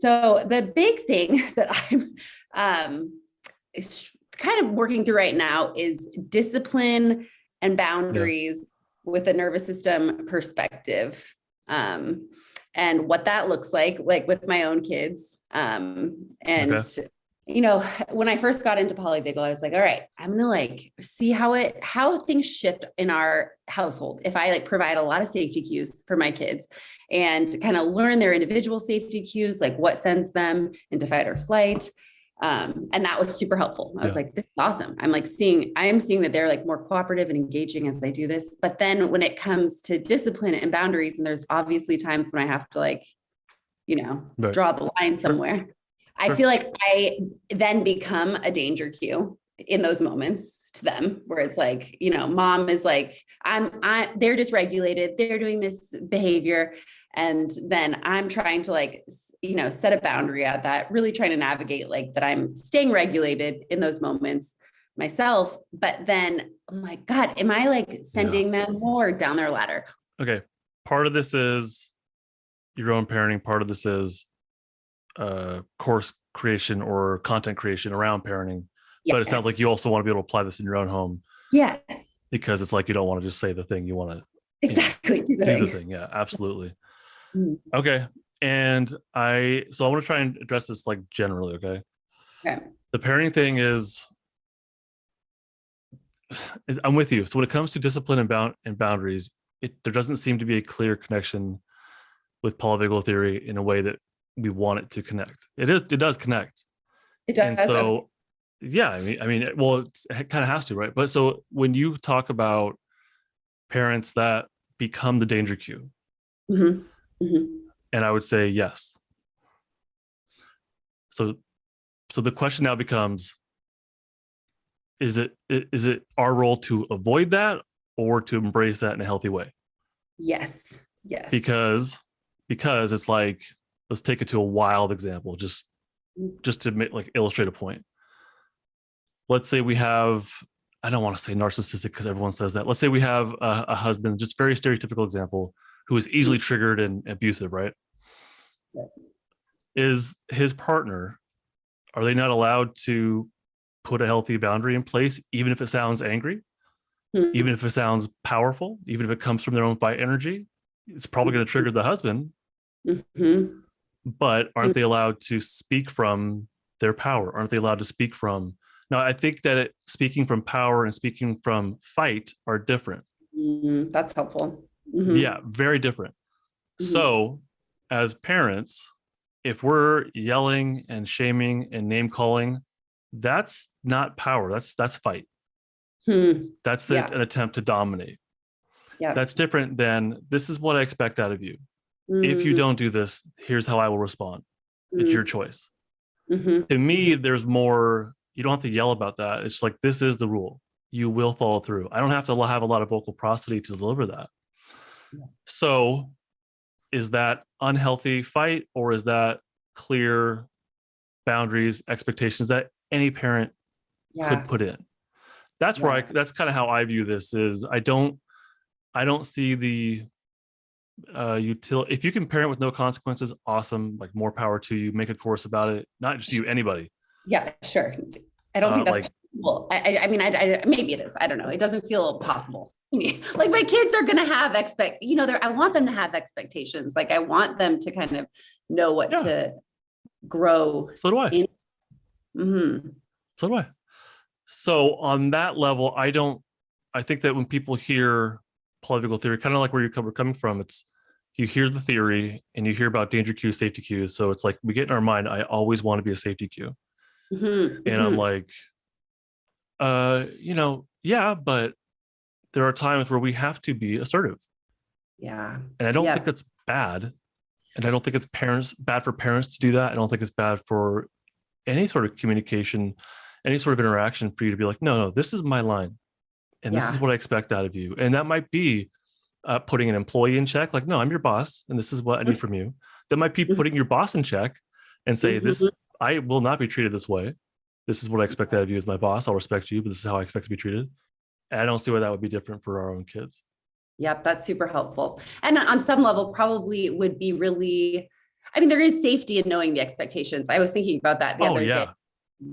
So the big thing that is kind of working through right now is discipline and boundaries with a nervous system perspective. And what that looks like with my own kids. You know, when I first got into polyvagal, I was like, all right, I'm going to like see how things shift in our household. If I like provide a lot of safety cues for my kids and kind of learn their individual safety cues, like what sends them into fight or flight. And that was super helpful. I was like, this is awesome. I am seeing that they're like more cooperative and engaging as I do this. But then when it comes to discipline and boundaries, and there's obviously times when I have to like, draw the line somewhere. I feel like I then become a danger cue in those moments to them where it's like, mom is like, they're dysregulated, they're doing this behavior. And then I'm trying to like, set a boundary at that, really trying to navigate like that I'm staying regulated in those moments myself. But then I'm like, God, am I like sending them more down their ladder? Okay. Part of this is your own parenting. Part of this is course creation or content creation around parenting. Yes. But it sounds like you also want to be able to apply this in your own home. Yes. Because it's like, you don't want to just say the thing, you want to do the thing. Yeah, absolutely. Okay. And I want to try and address this like generally. Okay. The parenting thing is I'm with you. So when it comes to discipline and boundaries, there doesn't seem to be a clear connection with polyvagal theory in a way that we want it to connect. It does connect. It does. And so, yeah, it kind of has to, right? But so when you talk about parents that become the danger cue, and I would say yes. So the question now becomes, is it our role to avoid that or to embrace that in a healthy way? Yes. Because it's like, let's take it to a wild example, just to illustrate a point. Let's say we have, I don't want to say narcissistic because everyone says that. Let's say we have a husband, just very stereotypical example, who is easily triggered and abusive, right? Is his partner, are they not allowed to put a healthy boundary in place, even if it sounds angry, even if it sounds powerful, even if it comes from their own fight energy? It's probably going to trigger the husband. But aren't they allowed to speak from their power? Aren't they allowed to speak from? Now, I think that speaking from power and speaking from fight are different. That's helpful. Yeah, very different. So as parents, if we're yelling and shaming and name calling, that's not power. That's fight. That's an attempt to dominate. Yeah. That's different than, this is what I expect out of you. If you don't do this, here's how I will respond. It's your choice. To me, there's more, you don't have to yell about that. It's like, this is the rule. You will follow through. I don't have to have a lot of vocal prosody to deliver that. Yeah. So is that unhealthy fight, or is that clear boundaries, expectations that any parent could put in? That's where that's kind of how I view this. Is I don't see the utility. If you can parent with no consequences, awesome. Like, more power to you. Make a course about it. Not just you, anybody. Yeah, sure. I don't think that's possible. I mean, maybe it is. I don't know. It doesn't feel possible to me. Like, my kids are going to have I want them to have expectations. Like, I want them to kind of know what to grow. So do I. So do I. So on that level, I think that when people hear polyvagal theory, kind of like where you're coming from, it's, you hear the theory and you hear about danger cues, safety cues. So it's like, we get in our mind, I always want to be a safety cue. And I'm like, yeah, but there are times where we have to be assertive. Yeah. And I don't think that's bad. And I don't think it's bad for parents to do that. I don't think it's bad for any sort of communication, any sort of interaction, for you to be like, no, this is my line. And this is what I expect out of you. And that might be putting an employee in check. Like, no, I'm your boss, and this is what I need from you. That might be putting your boss in check and say, I will not be treated this way. This is what I expect out of you as my boss. I'll respect you, but this is how I expect to be treated. And I don't see why that would be different for our own kids. Yep, that's super helpful. And on some level, probably would be really I mean, there is safety in knowing the expectations. I was thinking about that the Oh other day, yeah.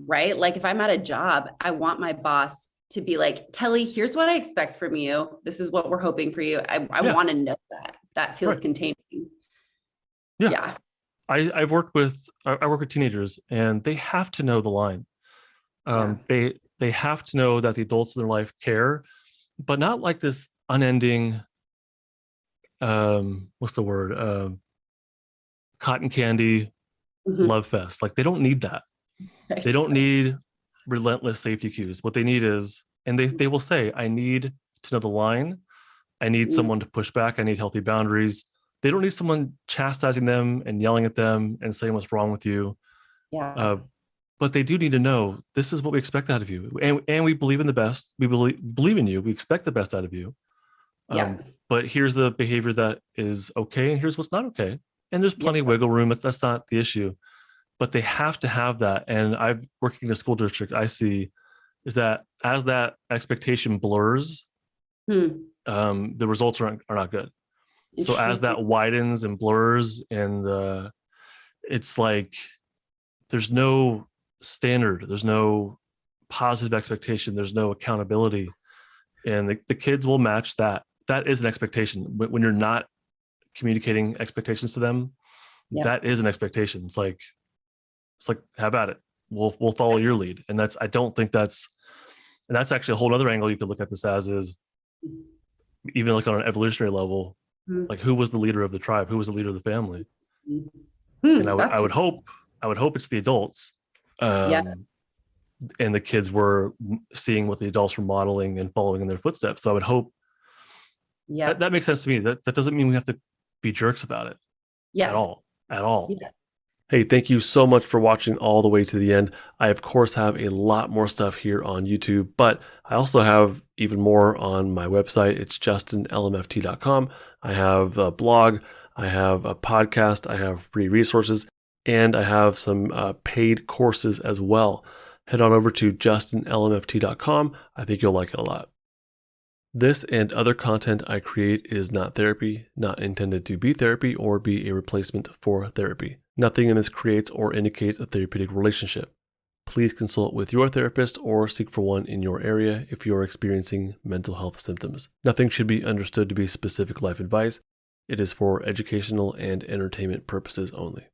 right? Like if I'm at a job, I want my boss to be like, Kelly, here's what I expect from you. This is what we're hoping for you. I Yeah. want to know that. That feels Right. containing. Yeah. Yeah. I work with teenagers and they have to know the line. Yeah. They have to know that the adults in their life care, but not like this unending what's the word? Cotton candy Mhm. love fest. Like they don't need that. They Right. don't need relentless safety cues. What they need is, and they will say, I need to know the line. I need Mm, someone to push back. I need healthy boundaries. They don't need someone chastising them and yelling at them and saying what's wrong with you. yeah. Uh, but they do need to know this is what we expect out of you, and we believe in the best. We believe in you. We expect the best out of you. Yeah. But here's the behavior that is okay, and here's what's not okay. And there's Yeah. plenty of wiggle room. That's not the issue. But they have to have that. And I've working in a school district. I see is that as that expectation blurs, Hmm. the results are not good. So as Interesting. that widens and blurs, and it's like there's no standard, there's no positive expectation, there's no accountability, and the kids will match that. That is an expectation. When you're not communicating expectations to them, Yep. that is an expectation. It's like have at it. We'll follow your lead, and that's I don't think that's and that's actually a whole other angle you could look at this as is even like on an evolutionary level, Hmm. like who was the leader of the tribe, who was the leader of the family, and That's I would hope it's the adults, yeah. and the kids were seeing what the adults were modeling and following in their footsteps. So I would hope that Yep. that makes sense to me. That doesn't mean we have to be jerks about it at Yes. all, at all. Yeah. Hey, thank you so much for watching all the way to the end. I, of course, have a lot more stuff here on YouTube, but I also have even more on my website. It's justinlmft.com. I have a blog, I have a podcast, I have free resources, and I have some paid courses as well. Head on over to justinlmft.com. I think you'll like it a lot. This and other content I create is not therapy, not intended to be therapy or be a replacement for therapy. Nothing in this creates or indicates a therapeutic relationship. Please consult with your therapist or seek for one in your area if you are experiencing mental health symptoms. Nothing should be understood to be specific life advice. It is for educational and entertainment purposes only.